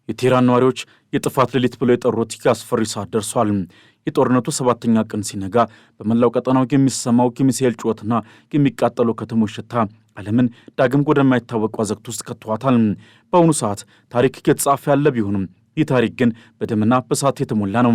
የቴህራን ነዋሪዎች የጥፋት ሌሊት ብለው የጠሩት አስፈሪ ሰዓት ደርሷል። የጦርነቱ 7ኛ ቀን ሲነጋ በመላው ቀጠናው የሚሰማው የሚሳኤል ጩኸትና የሚቃጠሉ ከተሞች ሽታ ዓለምን ዳግም ወደማይታወቅ አዘቅት ውስጥ ከቷታል። በአሁኑ ሰዓት ታሪክ እየተጻፈ ያለ ቢሆንም ይህ ታሪክ ግን በደምና በእሳት የተሞላ ነው።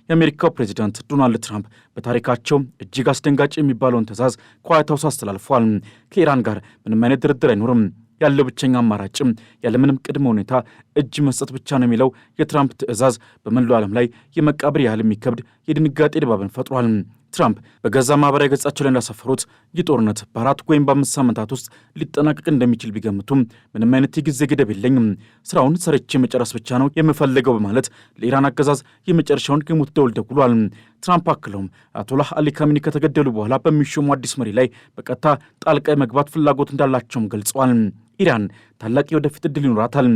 የአሜሪካው ፕሬዚዳንት ዶናልድ ትራምፕ በታሪካቸው እጅግ አስደንጋጭ የሚባለውን ትዕዛዝ ከዋይት ሃውስ አስተላልፈዋል። ከኢራን ጋር ምንም አይነት ድርድር አይኖርም፣ ያለው ብቸኛ አማራጭም ያለምንም ቅድመ ሁኔታ እጅ መስጠት ብቻ ነው የሚለው የትራምፕ ትዕዛዝ በመላው ዓለም ላይ የመቃብር ያህል የሚከብድ የድንጋጤ ድባብን ፈጥሯል። ትራምፕ በገዛ ማህበራዊ ገጻቸው ላይ እንዳሰፈሩት ይህ ጦርነት በ4 ወይም በ5 ሳምንታት ውስጥ ሊጠናቀቅ እንደሚችል ቢገምቱም ምንም አይነት የጊዜ ገደብ የለኝም፣ ስራውን ሰርቼ መጨረስ ብቻ ነው የምፈልገው በማለት ለኢራን አገዛዝ የመጨረሻውን የሞት ደወል ደውሏል። ትራምፕ አክለውም አያቶላህ አሊ ካሚኒ ከተገደሉ በኋላ በሚሾሙ አዲስ መሪ ላይ በቀጥታ ጣልቃ የመግባት ፍላጎት እንዳላቸውም ገልጸዋል። ኢራን ታላቅ የወደፊት ዕድል ይኖራታል፣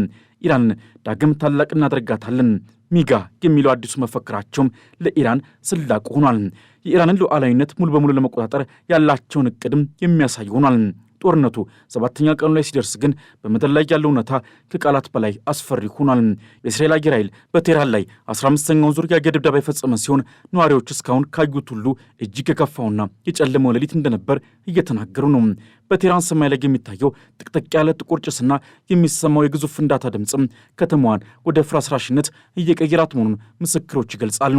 ኢራን ዳግም ታላቅ እናደርጋታለን ሚጋ የሚለው አዲሱ መፈክራቸውም ለኢራን ስላቅ ሆኗል። የኢራንን ሉዓላዊነት ሙሉ በሙሉ ለመቆጣጠር ያላቸውን እቅድም የሚያሳይ ሆኗል። ጦርነቱ 7ኛ ቀኑ ላይ ሲደርስ ግን በምድር ላይ ያለው እውነታ ከቃላት በላይ አስፈሪ ሆኗል። የእስራኤል አየር ኃይል በቴህራን ላይ 15ኛውን ዙር የአየር ድብደባ የፈጸመ ሲሆን ነዋሪዎች እስካሁን ካዩት ሁሉ እጅግ የከፋውና የጨለመው ሌሊት እንደነበር እየተናገሩ ነው። በቴህራን ሰማይ ላይ የሚታየው ጥቅጥቅ ያለ ጥቁር ጭስና የሚሰማው የግዙፍ ፍንዳታ ድምፅም ከተማዋን ወደ ፍርስራሽነት እየቀየራት መሆኑን ምስክሮች ይገልጻሉ።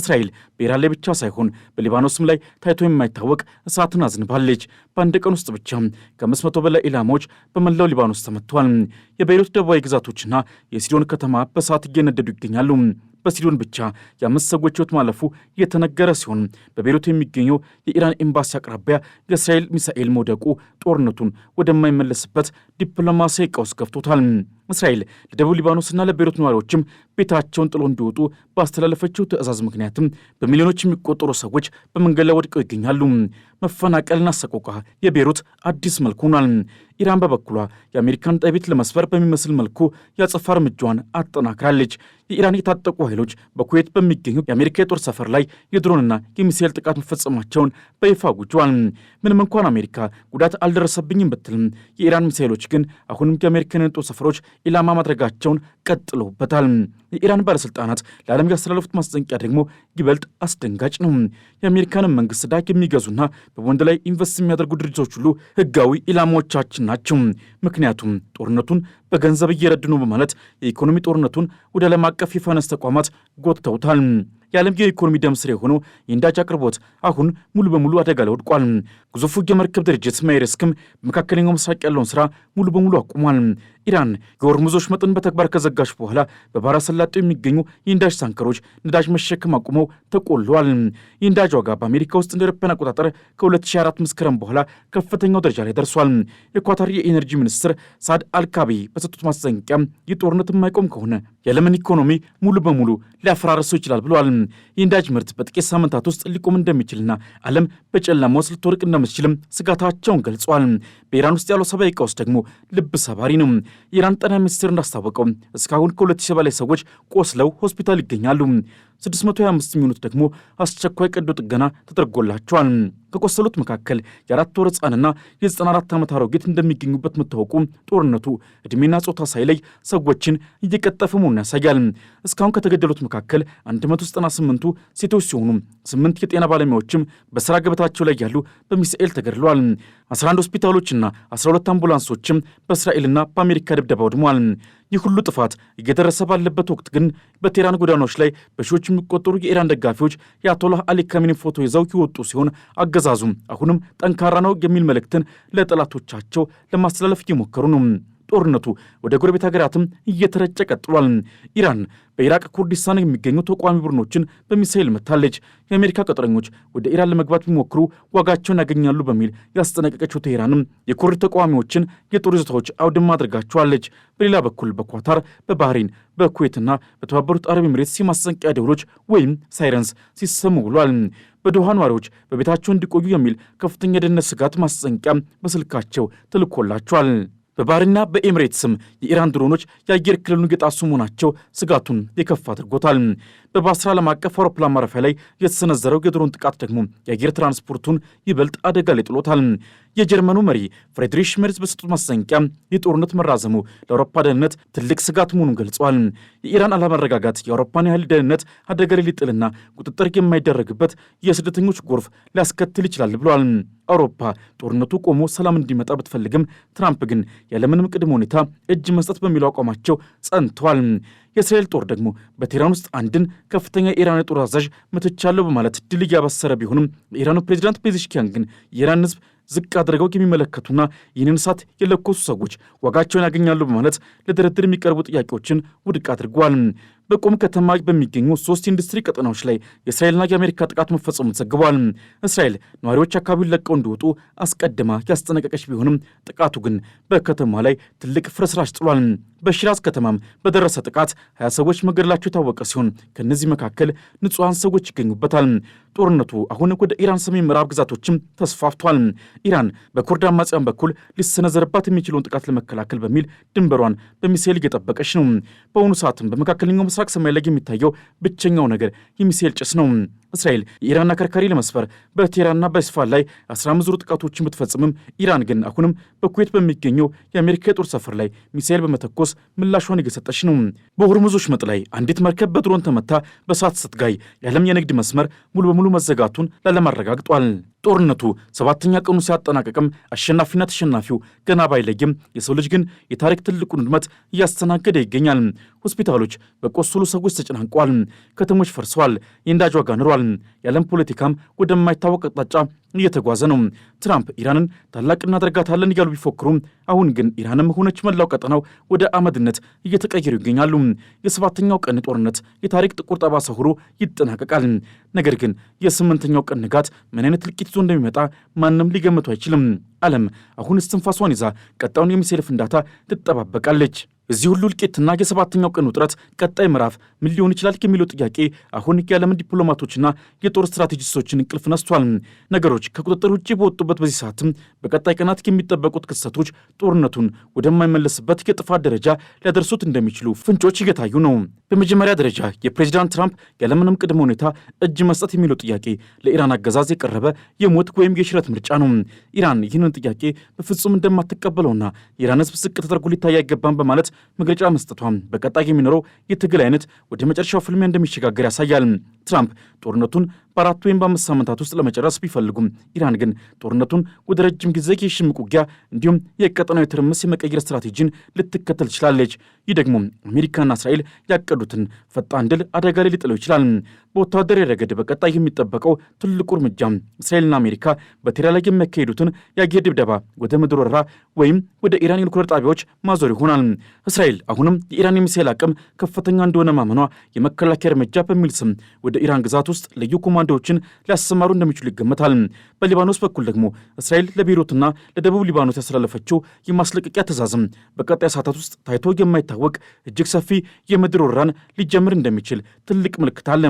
እስራኤል በኢራን ላይ ብቻ ሳይሆን በሊባኖስም ላይ ታይቶ የማይታወቅ እሳትን አዝንባለች። በአንድ ቀን ውስጥ ብቻ ከ500 በላይ ኢላማዎች በመላው ሊባኖስ ተመትተዋል። የቤይሩት ደቡባዊ ግዛቶችና የሲዶን ከተማ በእሳት እየነደዱ ይገኛሉ። በሲዶን ብቻ የ5 ሰዎች ሕይወት ማለፉ የተነገረ ሲሆን በቤይሩት የሚገኘው የኢራን ኤምባሲ አቅራቢያ የእስራኤል ሚሳኤል መውደቁ ጦርነቱን ወደማይመለስበት ዲፕሎማሲያዊ ቀውስ ገፍቶታል። እስራኤል ለደቡብ ሊባኖስና ለቤይሩት ነዋሪዎችም ቤታቸውን ጥሎ እንዲወጡ ባስተላለፈችው ትዕዛዝ ምክንያትም በሚሊዮኖች የሚቆጠሩ ሰዎች በመንገድ ላይ ወድቀው ይገኛሉ። መፈናቀልና ሰቆቃ የቤይሩት አዲስ መልክ ሆኗል። ኢራን በበኩሏ የአሜሪካን ጠቢት ለመስበር በሚመስል መልኩ የአጸፋ እርምጃዋን አጠናክራለች። የኢራን የታጠቁ ኃይሎች በኩዌት በሚገኙ የአሜሪካ የጦር ሰፈር ላይ የድሮንና የሚሳኤል ጥቃት መፈጸማቸውን በይፋ አውጀዋል። ምንም እንኳን አሜሪካ ጉዳት አልደረሰብኝም ብትልም የኢራን ሚሳኤሎች ግን አሁንም የአሜሪካን የጦር ሰፈሮች ኢላማ ማድረጋቸውን ቀጥለውበታል። የኢራን ባለሥልጣናት ለዓለም ያስተላለፉት ማስጠንቀቂያ ደግሞ ይበልጥ አስደንጋጭ ነው። የአሜሪካንን መንግሥት ዕዳ የሚገዙና በወንድ ላይ ኢንቨስት የሚያደርጉ ድርጅቶች ሁሉ ሕጋዊ ኢላማዎቻችን ናቸው፣ ምክንያቱም ጦርነቱን በገንዘብ እየረዱ ነው በማለት የኢኮኖሚ ጦርነቱን ወደ ዓለም አቀፍ የፋይናንስ ተቋማት ጎትተውታል። የዓለም የኢኮኖሚ ደም ስር የሆነው የነዳጅ አቅርቦት አሁን ሙሉ በሙሉ አደጋ ላይ ወድቋል። ግዙፉ የመርከብ ድርጅት ማይርስክም በመካከለኛው ምስራቅ ያለውን ስራ ሙሉ በሙሉ አቁሟል። ኢራን የሆርሙዞች መጠን በተግባር ከዘጋች በኋላ በባሕረ ሰላጤው የሚገኙ የነዳጅ ታንከሮች ነዳጅ መሸከም አቁመው ተቆልለዋል። የነዳጅ ዋጋ በአሜሪካ ውስጥ እንደ አውሮፓውያን አቆጣጠር ከ2004 መስከረም በኋላ ከፍተኛው ደረጃ ላይ ደርሷል። የኳታር የኤነርጂ ሚኒስትር ሳድ አልካቢ በሰጡት ማስጠንቀቂያ ይህ ጦርነት የማይቆም ከሆነ የዓለምን ኢኮኖሚ ሙሉ በሙሉ ሊያፈራርሰው ይችላል ብለዋል። የነዳጅ ምርት በጥቂት ሳምንታት ውስጥ ሊቆም እንደሚችልና ዓለም በጨለማ ውስጥ ልትወድቅ እንደምትችልም ስጋታቸውን ገልጸዋል። በኢራን ውስጥ ያለው ሰብአዊ ቀውስ ደግሞ ልብ ሰባሪ ነው። የኢራን ጤና ሚኒስቴር እንዳስታወቀው እስካሁን ከ2000 በላይ ሰዎች ቆስለው ሆስፒታል ይገኛሉ። 625 የሚሆኑት ደግሞ አስቸኳይ ቀዶ ጥገና ተደርጎላቸዋል። ከቆሰሉት መካከል የ4 ወር ሕፃንና የ94 ዓመት አሮጊት እንደሚገኙበት መታወቁ ጦርነቱ ዕድሜና ጾታ ሳይለይ ሰዎችን እየቀጠፈ መሆኑን ያሳያል። እስካሁን ከተገደሉት መካከል 198ቱ ሴቶች ሲሆኑ 8 የጤና ባለሙያዎችም በሥራ ገበታቸው ላይ ያሉ በሚሳኤል ተገድለዋል። 11 ሆስፒታሎችና 12 አምቡላንሶችም በእስራኤልና በአሜሪካ ድብደባ ወድመዋል። ይህ ሁሉ ጥፋት እየደረሰ ባለበት ወቅት ግን በቴህራን ጎዳናዎች ላይ በሺዎች የሚቆጠሩ የኢራን ደጋፊዎች የአያቶላህ አሊ ካሚኒ ፎቶ ይዘው ይወጡ ሲሆን አገዛዙም አሁንም ጠንካራ ነው የሚል መልእክትን ለጠላቶቻቸው ለማስተላለፍ እየሞከሩ ነው። ጦርነቱ ወደ ጎረቤት ሀገራትም እየተረጨ ቀጥሏል። ኢራን በኢራቅ ኩርዲስታን የሚገኙ ተቋሚ ቡድኖችን በሚሳኤል መታለች። የአሜሪካ ቅጥረኞች ወደ ኢራን ለመግባት ቢሞክሩ ዋጋቸውን ያገኛሉ በሚል ያስጠነቀቀችው ቴህራንም የኩርድ ተቃዋሚዎችን የጦር ይዞታዎች አውድማ አድርጋቸዋለች። በሌላ በኩል በኳታር፣ በባህሬን፣ በኩዌትና በተባበሩት አረብ ኤሚሬትስ የማስጠንቀቂያ ደወሎች ወይም ሳይረንስ ሲሰሙ ውሏል። በዶሃ ነዋሪዎች በቤታቸው እንዲቆዩ የሚል ከፍተኛ የደህንነት ስጋት ማስጠንቀቂያ በስልካቸው ተልኮላቸዋል። በባህሬንና በኤሚሬትስም የኢራን ድሮኖች የአየር ክልሉን እየጣሱ መሆናቸው ስጋቱን የከፋ አድርጎታል። በባስራ ዓለም አቀፍ አውሮፕላን ማረፊያ ላይ የተሰነዘረው የድሮን ጥቃት ደግሞ የአየር ትራንስፖርቱን ይበልጥ አደጋ ላይ ጥሎታል። የጀርመኑ መሪ ፍሬድሪሽ ሜርዝ በሰጡት ማስጠንቀቂያ የጦርነት መራዘሙ ለአውሮፓ ደህንነት ትልቅ ስጋት መሆኑን ገልጸዋል። የኢራን አለመረጋጋት የአውሮፓን ያህል ደህንነት አደጋ ላይ ሊጥልና ቁጥጥር የማይደረግበት የስደተኞች ጎርፍ ሊያስከትል ይችላል ብለዋል። አውሮፓ ጦርነቱ ቆሞ ሰላም እንዲመጣ ብትፈልግም ትራምፕ ግን ያለምንም ቅድመ ሁኔታ እጅ መስጠት በሚለው አቋማቸው ጸንተዋል። የእስራኤል ጦር ደግሞ በቴህራን ውስጥ አንድን ከፍተኛ የኢራን የጦር አዛዥ መትቻለሁ በማለት ድል እያበሰረ ቢሆንም የኢራኑ ፕሬዚዳንት ፔዜሽኪያን ግን የኢራን ሕዝብ ዝቅ አድርገው የሚመለከቱና ይህንን እሳት የለኮሱ ሰዎች ዋጋቸውን ያገኛሉ በማለት ለድርድር የሚቀርቡ ጥያቄዎችን ውድቅ አድርገዋል። በቆም ከተማ በሚገኙ 3 ኢንዱስትሪ ቀጠናዎች ላይ የእስራኤልና የአሜሪካ ጥቃት መፈጸሙ ተዘግቧል። እስራኤል ነዋሪዎች አካባቢውን ለቀው እንዲወጡ አስቀድማ ያስጠነቀቀች ቢሆንም ጥቃቱ ግን በከተማ ላይ ትልቅ ፍርስራሽ ጥሏል። በሺራዝ ከተማም በደረሰ ጥቃት 20 ሰዎች መገደላቸው የታወቀ ሲሆን ከእነዚህ መካከል ንጹሐን ሰዎች ይገኙበታል። ጦርነቱ አሁን ወደ ኢራን ሰሜን ምዕራብ ግዛቶችም ተስፋፍቷል። ኢራን በኩርድ አማጽያን በኩል ሊሰነዘርባት የሚችለውን ጥቃት ለመከላከል በሚል ድንበሯን በሚሳኤል እየጠበቀች ነው። በአሁኑ ሰዓትም በመካከለኛው ምስራቅ ሰማይ ላይ የሚታየው ብቸኛው ነገር የሚሳኤል ጭስ ነው። እስራኤል የኢራን አከርካሪ ለመስፈር በቴህራንና በኢስፋሃን ላይ 15 ዙር ጥቃቶችን ብትፈጽምም ኢራን ግን አሁንም በኩዌት በሚገኘው የአሜሪካ የጦር ሰፈር ላይ ሚሳኤል በመተኮስ ምላሿን እየሰጠች ነው። በሆርሙዝ ወሽመጥ ላይ አንዲት መርከብ በድሮን ተመታ በእሳት ስትጋይ የዓለም የንግድ መስመር ሙሉ በሙሉ መዘጋቱን ለዓለም አረጋግጧል። ጦርነቱ 7ኛ ቀኑ ሲያጠናቀቅም አሸናፊና ተሸናፊው ገና ባይለይም የሰው ልጅ ግን የታሪክ ትልቁን ውድመት እያስተናገደ ይገኛል። ሆስፒታሎች በቆሰሉ ሰዎች ተጨናንቀዋል። ከተሞች ፈርሰዋል። የነዳጅ ዋጋ ንሯል። የዓለም ፖለቲካም ወደማይታወቅ አቅጣጫ እየተጓዘ ነው። ትራምፕ ኢራንን ታላቅ እናደርጋታለን እያሉ ቢፎክሩም አሁን ግን ኢራንም ሆነች መላው ቀጠናው ወደ አመድነት እየተቀየሩ ይገኛሉ። የ7ኛው ቀን ጦርነት የታሪክ ጥቁር ጠባሳ ሆኖ ይጠናቀቃል። ነገር ግን የ8ኛው ቀን ንጋት ምን አይነት ልቂት ይዞ እንደሚመጣ ማንም ሊገምቱ አይችልም። ዓለም አሁን እስትንፋሷን ይዛ ቀጣዩን የሚሳኤል ፍንዳታ ትጠባበቃለች። እዚህ ሁሉ እልቂትና የ7ኛው ቀን ውጥረት ቀጣይ ምዕራፍ ምን ሊሆን ይችላል የሚለው ጥያቄ አሁን የዓለምን ዲፕሎማቶችና የጦር ስትራቴጂስቶችን እንቅልፍ ነስቷል። ነገሮች ከቁጥጥር ውጭ በወጡበት በዚህ ሰዓትም በቀጣይ ቀናት የሚጠበቁት ክስተቶች ጦርነቱን ወደማይመለስበት የጥፋት ደረጃ ሊያደርሱት እንደሚችሉ ፍንጮች እየታዩ ነው። በመጀመሪያ ደረጃ የፕሬዚዳንት ትራምፕ ያለምንም ቅድመ ሁኔታ እጅ መስጠት የሚለው ጥያቄ ለኢራን አገዛዝ የቀረበ የሞት ወይም የሽረት ምርጫ ነው። ኢራን ይህንን ጥያቄ በፍጹም እንደማትቀበለውና የኢራን ሕዝብ ዝቅ ተደርጎ ሊታይ አይገባም በማለት መግለጫ መስጠቷም በቀጣይ የሚኖረው የትግል አይነት ወደ መጨረሻው ፍልሚያ እንደሚሸጋገር ያሳያል። ትራምፕ ጦርነቱን በ4 ወይም በ5 ሳምንታት ውስጥ ለመጨረስ ቢፈልጉም ኢራን ግን ጦርነቱን ወደ ረጅም ጊዜ የሽምቅ ውጊያ እንዲሁም የቀጠናዊ ትርምስ የመቀየር ስትራቴጂን ልትከተል ትችላለች። ይህ ደግሞ አሜሪካና እስራኤል ያቀዱትን ፈጣን ድል አደጋ ላይ ሊጥለው ይችላል። በወታደራዊ ረገድ በቀጣይ የሚጠበቀው ትልቁ እርምጃ እስራኤልና አሜሪካ በቴህራን ላይ የሚያካሄዱትን የአየር ድብደባ ወደ ምድር ወረራ ወይም ወደ ኢራን የኒውክሌር ጣቢያዎች ማዞር ይሆናል። እስራኤል አሁንም የኢራን የሚሳኤል አቅም ከፍተኛ እንደሆነ ማመኗ የመከላከያ እርምጃ በሚል ስም ወደ ኢራን ግዛት ውስጥ ልዩ ኮማንዶዎችን ሊያሰማሩ እንደሚችሉ ይገመታል። በሊባኖስ በኩል ደግሞ እስራኤል ለቤይሩትና ለደቡብ ሊባኖስ ያስተላለፈችው የማስለቀቂያ ትዕዛዝም በቀጣይ ሰዓታት ውስጥ ታይቶ የማይታወቅ እጅግ ሰፊ የምድር ወረራን ሊጀምር እንደሚችል ትልቅ ምልክት አለ።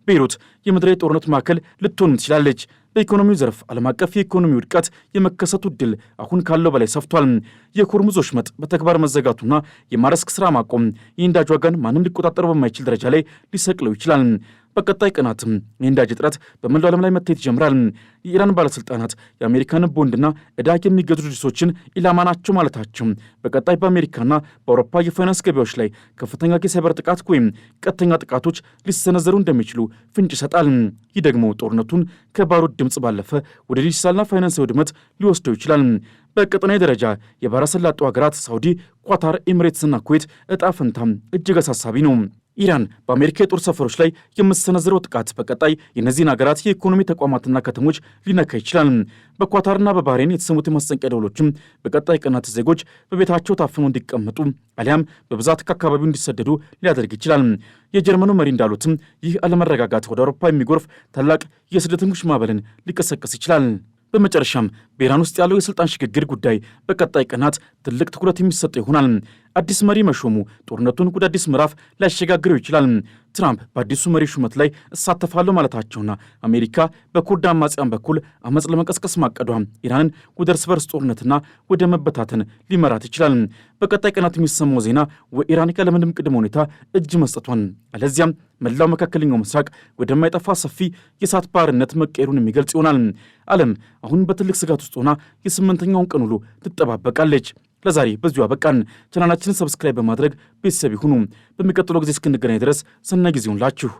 ቤይሩት የምድራዊ ጦርነት ማዕከል ልትሆንም ትችላለች። በኢኮኖሚው ዘርፍ ዓለም አቀፍ የኢኮኖሚ ውድቀት የመከሰቱ ዕድል አሁን ካለው በላይ ሰፍቷል። የሆርሙዝ ወሽመጥ በተግባር መዘጋቱና የማረስክ ሥራ ማቆም የነዳጅ ዋጋን ማንም ሊቆጣጠረው በማይችል ደረጃ ላይ ሊሰቅለው ይችላል። በቀጣይ ቀናትም የነዳጅ እጥረት በመላው ዓለም ላይ መታየት ይጀምራል። የኢራን ባለሥልጣናት የአሜሪካን ቦንድና ዕዳ የሚገዙ ድርጅቶችን ኢላማ ናቸው ማለታቸው በቀጣይ በአሜሪካና በአውሮፓ የፋይናንስ ገበያዎች ላይ ከፍተኛ የሳይበር ጥቃት ወይም ቀጥተኛ ጥቃቶች ሊሰነዘሩ እንደሚችሉ ፍንጭ ይሰጣል። ይህ ደግሞ ጦርነቱን ከባሩድ ድምፅ ባለፈ ወደ ዲጂታልና ፋይናንሳዊ ውድመት ሊወስደው ይችላል። በቀጠናዊ ደረጃ የባሕረ ሰላጤው ሀገራት ሳውዲ፣ ኳታር፣ ኤሚሬትስና ኩዌት ዕጣ ፈንታም እጅግ አሳሳቢ ነው። ኢራን በአሜሪካ የጦር ሰፈሮች ላይ የምትሰነዝረው ጥቃት በቀጣይ የእነዚህን ሀገራት የኢኮኖሚ ተቋማትና ከተሞች ሊነካ ይችላል። በኳታርና በባህሬን የተሰሙት የማስጠንቀቂያ ደወሎችም በቀጣይ ቀናት ዜጎች በቤታቸው ታፍነው እንዲቀመጡ አሊያም በብዛት ከአካባቢው እንዲሰደዱ ሊያደርግ ይችላል። የጀርመኑ መሪ እንዳሉትም ይህ አለመረጋጋት ወደ አውሮፓ የሚጎርፍ ታላቅ የስደተኞች ማዕበልን ሊቀሰቀስ ይችላል። በመጨረሻም በኢራን ውስጥ ያለው የስልጣን ሽግግር ጉዳይ በቀጣይ ቀናት ትልቅ ትኩረት የሚሰጠው ይሆናል። አዲስ መሪ መሾሙ ጦርነቱን ወደ አዲስ ምዕራፍ ሊያሸጋግረው ይችላል። ትራምፕ በአዲሱ መሪ ሹመት ላይ እሳተፋለሁ ማለታቸውና አሜሪካ በኩርድ አማጽያን በኩል አመፅ ለመቀስቀስ ማቀዷ ኢራንን ወደ እርስ በርስ ጦርነትና ወደ መበታተን ሊመራት ይችላል። በቀጣይ ቀናት የሚሰማው ዜና ወኢራን ያለምንም ቅድመ ሁኔታ እጅ መስጠቷን አለዚያም መላው መካከለኛው ምስራቅ ወደማይጠፋ ሰፊ የእሳት ባርነት መቀየሩን የሚገልጽ ይሆናል። ዓለም አሁን በትልቅ ስጋት ውስጥ ሆና የ8ኛውን ቀን ውሎ ትጠባበቃለች። ለዛሬ በዚሁ አበቃን። ቻናላችንን ሰብስክራይብ በማድረግ ቤተሰብ ይሁኑ። በሚቀጥለው ጊዜ እስክንገናኝ ድረስ ሰናይ ጊዜ ይሁንላችሁ።